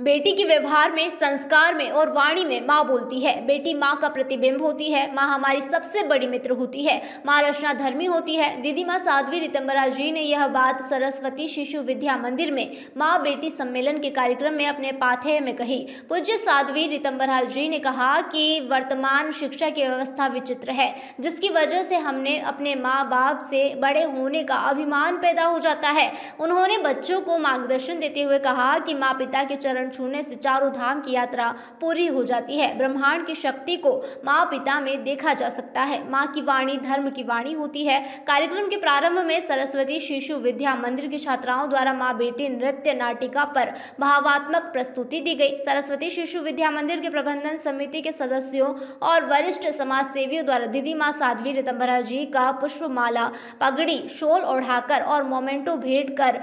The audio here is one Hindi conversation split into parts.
बेटी के व्यवहार में, संस्कार में और वाणी में माँ बोलती है। बेटी माँ का प्रतिबिंब होती है। माँ हमारी सबसे बड़ी मित्र होती है। माँ रचना धर्मी होती है। दीदी माँ साध्वी रितंबरा जी ने यह बात सरस्वती शिशु विद्या मंदिर में माँ बेटी सम्मेलन के कार्यक्रम में अपने पाथेय में कही। पूज्य साध्वी रितंबरा जी ने कहा कि वर्तमान शिक्षा की व्यवस्था विचित्र है, जिसकी वजह से हमने अपने माँ बाप से बड़े होने का अभिमान पैदा हो जाता है। उन्होंने बच्चों को मार्गदर्शन देते हुए कहा कि माँ पिता के चरण छूने से चारों धाम की यात्रा पूरी हो जाती है। ब्रह्मांड की शक्ति को माँ पिता में देखा जा सकता है। माँ की वाणी धर्म की वाणी होती है। कार्यक्रम के प्रारंभ में सरस्वती शिशु विद्या मंदिर की छात्राओं द्वारा माँ बेटी नृत्य नाटिका पर भावात्मक प्रस्तुति दी गई। सरस्वती शिशु विद्या मंदिर के प्रबंधन समिति के सदस्यों और वरिष्ठ समाज सेवियों द्वारा दीदी माँ साध्वी रितंबरा जी का पुष्पमाला, पगड़ी, शॉल ओढ़ाकर और मोमेंटो भेंट कर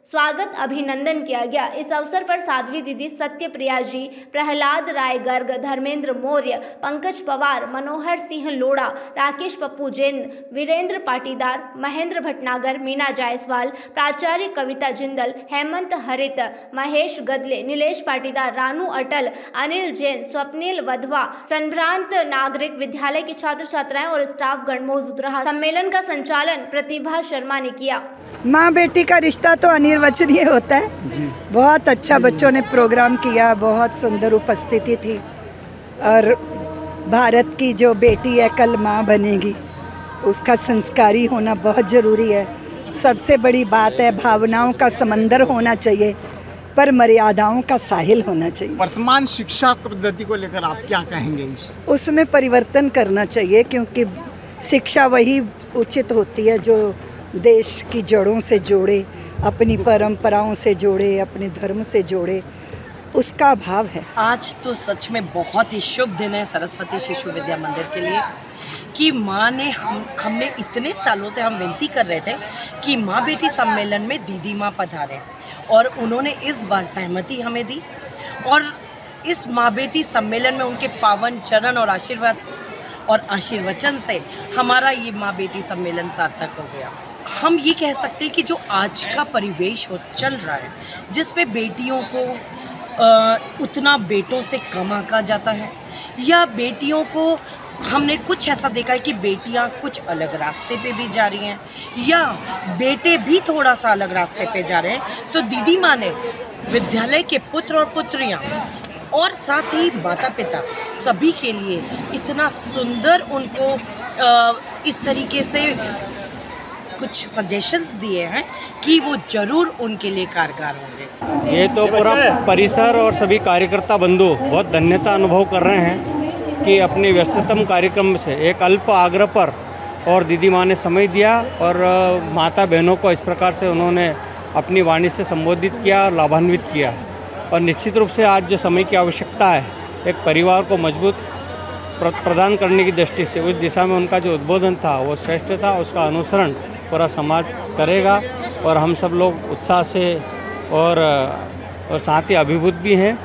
स्वागत अभिनंदन किया गया। इस अवसर पर साध्वी दीदी सत्यप्रिया जी, प्रहलाद राय गर्ग, धर्मेंद्र मौर्य, पंकज पवार, मनोहर सिंह लोढ़ा, राकेश पप्पू जैन, वीरेंद्र पाटीदार, महेंद्र भटनागर, मीना जायसवाल, प्राचार्य कविता जिंदल, हेमंत हरित, महेश गदले, नीलेश पाटीदार, रानू अटल, अनिल जैन, स्वप्निल वधवा, संभ्रांत नागरिक विद्यालय के छात्र छात्राएं और स्टाफगण मौजूद रहा। सम्मेलन का संचालन प्रतिभा शर्मा ने किया। माँ बेटी का रिश्ता तो अनिर्वचनीय होता है। बहुत अच्छा बच्चों ने प्रोग्राम किया, बहुत सुंदर उपस्थिति थी। और भारत की जो बेटी है कल माँ बनेगी, उसका संस्कारी होना बहुत ज़रूरी है। सबसे बड़ी बात है भावनाओं का समंदर होना चाहिए, पर मर्यादाओं का साहिल होना चाहिए। वर्तमान शिक्षा पद्धति को लेकर आप क्या कहेंगे? उसमें परिवर्तन करना चाहिए, क्योंकि शिक्षा वही उचित होती है जो देश की जड़ों से जोड़े, अपनी परंपराओं से जोड़े, अपने धर्म से जोड़े, उसका अभाव है। आज तो सच में बहुत ही शुभ दिन है सरस्वती शिशु विद्या मंदिर के लिए कि माँ ने हमने इतने सालों से हम विनती कर रहे थे कि माँ बेटी सम्मेलन में दीदी माँ पधारें, और उन्होंने इस बार सहमति हमें दी। और इस माँ बेटी सम्मेलन में उनके पावन चरण और आशीर्वचन से हमारा ये माँ बेटी सम्मेलन सार्थक हो गया। हम ये कह सकते हैं कि जो आज का परिवेश चल रहा है, जिस पे बेटियों को उतना बेटों से कम आंका जाता है, या बेटियों को हमने कुछ ऐसा देखा है कि बेटियां कुछ अलग रास्ते पे भी जा रही हैं, या बेटे भी थोड़ा सा अलग रास्ते पे जा रहे हैं, तो दीदी माँ ने विद्यालय के पुत्र और पुत्रियां और साथ ही माता पिता सभी के लिए इतना सुंदर उनको इस तरीके से कुछ सजेशंस दिए हैं कि वो जरूर उनके लिए कारगर होंगे। ये तो पूरा परिसर और सभी कार्यकर्ता बंधु बहुत धन्यता अनुभव कर रहे हैं कि अपने व्यस्ततम कार्यक्रम से एक अल्प आग्रह पर और दीदी माँ ने समय दिया और माता बहनों को इस प्रकार से उन्होंने अपनी वाणी से संबोधित किया और लाभान्वित किया। और निश्चित रूप से आज जो समय की आवश्यकता है, एक परिवार को मजबूत प्रदान करने की दृष्टि से उस दिशा में उनका जो उद्बोधन था वो श्रेष्ठ था। उसका अनुसरण पूरा समाज करेगा और हम सब लोग उत्साह से और साथ ही अभिभूत भी हैं।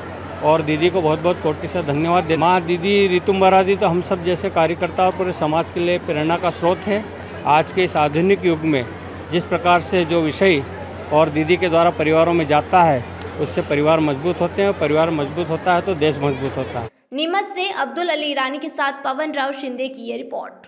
और दीदी को बहुत बहुत कोटि से धन्यवाद दे। माँ दीदी रितंबरा दी तो हम सब जैसे कार्यकर्ता और पूरे समाज के लिए प्रेरणा का स्रोत है। आज के इस आधुनिक युग में जिस प्रकार से जो विषय और दीदी के द्वारा परिवारों में जाता है, उससे परिवार मजबूत होते हैं, और परिवार मजबूत होता है तो देश मजबूत होता है। नीमच से अब्दुल अली ईरानी के साथ पवन राव शिंदे की ये रिपोर्ट।